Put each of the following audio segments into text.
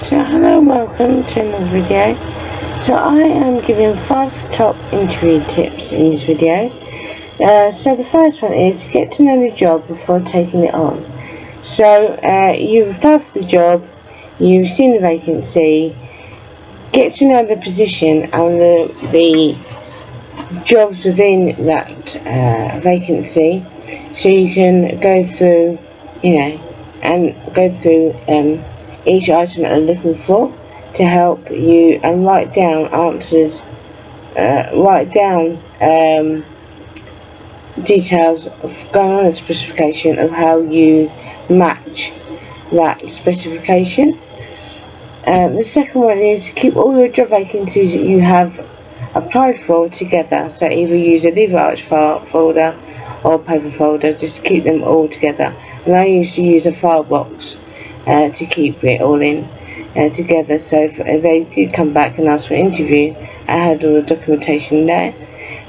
So hello and welcome to another video. So I am giving 5 top interview tips in this video. So the first one is get to know the job before taking it on. So you've applied for the job, you've seen the vacancy, get to know the position and the jobs within that vacancy, so you can go through, each item that they're looking for to help you, and write down answers, write down details of going on a specification of how you match that specification. The second one is keep all your job vacancies that you have applied for together, so either use a leave arch folder or a paper folder, just to keep them all together. And I used to use a file box to keep it all in together, so if they did come back and ask for an interview, I had all the documentation there.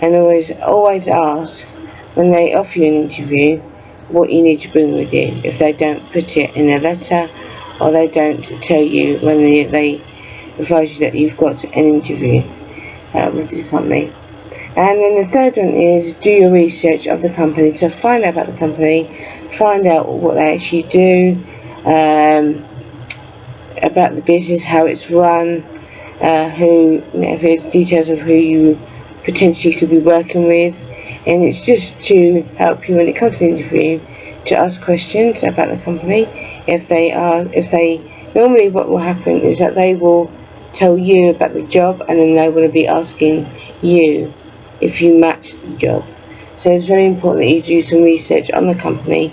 And always ask when they offer you an interview what you need to bring with you, if they don't put it in a letter or they don't tell you when they advise you that you've got an interview with the company. And then the third one is do your research of the company, to find out about the company, find out what they actually do, about the business, how it's run, if it's details of who you potentially could be working with. And it's just to help you when it comes to the interview to ask questions about the company. Normally what will happen is that they will tell you about the job, and then they will be asking you if you match the job. So it's very important that you do some research on the company,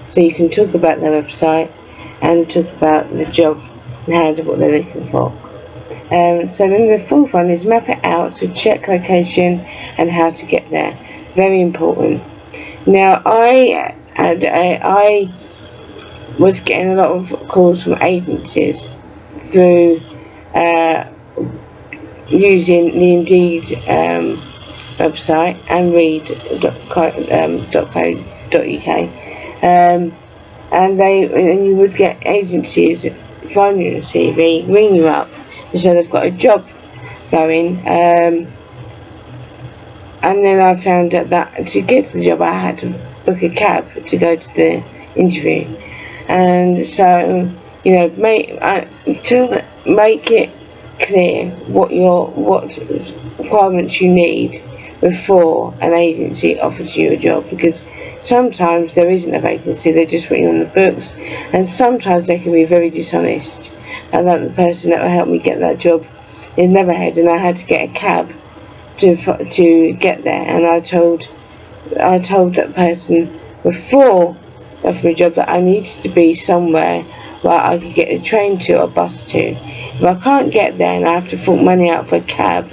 so you can talk about their website and talk about the job and what they're looking for. So then the fourth one is map it out, so check location and how to get there. Very important. Now I was getting a lot of calls from agencies through using the Indeed website and read.co.uk, and you would get agencies find your CV, ring you up and say they've got a job going, and then I found out that to get to the job I had to book a cab to go to the interview. And so, to make it clear what requirements you need before an agency offers you a job, because sometimes there isn't a vacancy, they just put you on the books, and sometimes they can be very dishonest. And like the person that will help me get that job is Neverhead, and I had to get a cab to get there, and I told that person before of my job that I needed to be somewhere where I could get a train to or bus to. If I can't get there and I have to fork money out for a cab,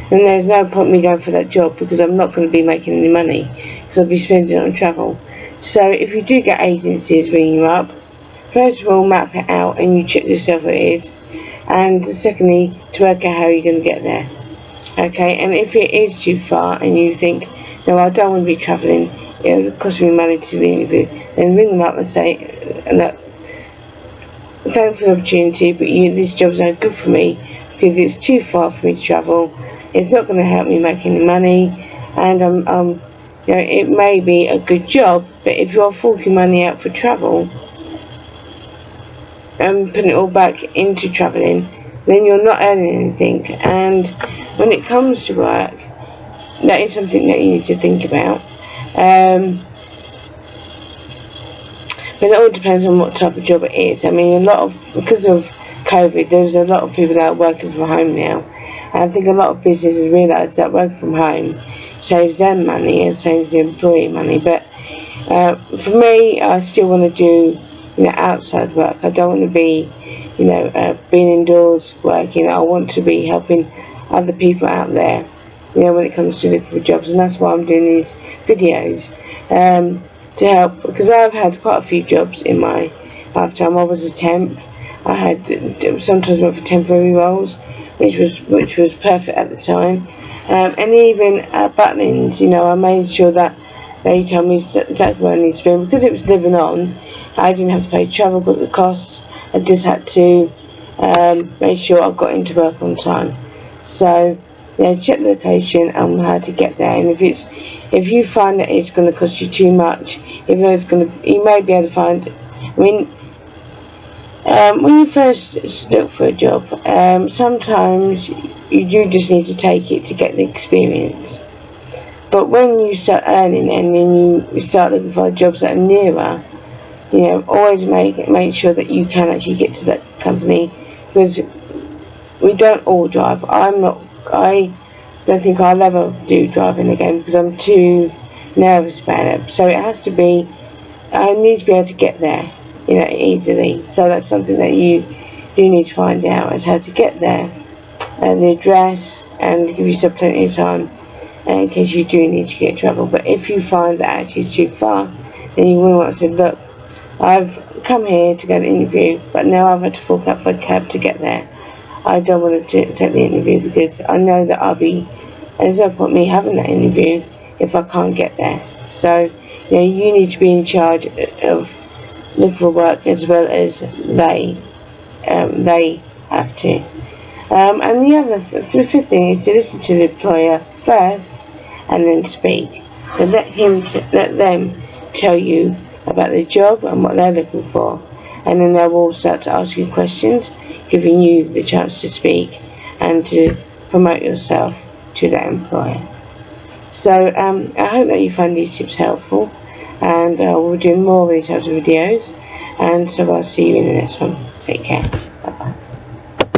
then there's no point me going for that job, because I'm not going to be making any money, because I'll be spending it on travel. So if you do get agencies ringing you up, first of all map it out and you check yourself what it is, and secondly to work out how you're going to get there. Okay, and if it is too far and you think, no, I don't want to be travelling, it'll cost me money to do the interview, then ring them up and say, look, thanks for the opportunity, but this job's not good for me because it's too far for me to travel, it's not going to help me make any money, and it may be a good job, but if you're forking money out for travel and putting it all back into travelling, then you're not earning anything. And when it comes to work, that is something that you need to think about. But it all depends on what type of job it is. I mean, because of COVID, there's a lot of people that are working from home now. And I think a lot of businesses realise that working from home saves them money and saves the employee money. But for me, I still want to do outside work. I don't want to be being indoors working. I want to be helping other people out there, when it comes to looking for jobs. And that's why I'm doing these videos, to help, because I've had quite a few jobs in my lifetime. I was a temp. I had sometimes went for temporary roles, which was perfect at the time. And even butlins, I made sure that they tell me exactly where I need to be. Because it was living on, I didn't have to pay travel costs. I just had to Make sure I've got into work on time. So check the location and how to get there. And if you find that it's going to cost you too much, even though you may be able to find. I mean, when you first look for a job, sometimes you do just need to take it to get the experience. But when you start earning and then you start looking for jobs that are nearer, always make sure that you can actually get to that company, because we don't all drive. I don't think I'll ever do driving again because I'm too nervous about it. So I need to be able to get there, easily. So that's something that you do need to find out, is how to get there, and the address, and give yourself plenty of time in case you do need to get in trouble. But if you find that actually it's too far, then you will want to say, look, I've come here to get an interview, but now I've had to fork out my cab to get there. I don't want to take the interview because I know that there's no point me having that interview if I can't get there. So, you need to be in charge of looking for work as well as they have to. And the fifth thing is to listen to the employer first and then speak. So let them tell you about the job and what they're looking for, and then they'll all start to ask you questions, giving you the chance to speak and to promote yourself to that employer. So I hope that you find these tips helpful, and we'll do more of these types of videos, and so I'll see you in the next one. Take care.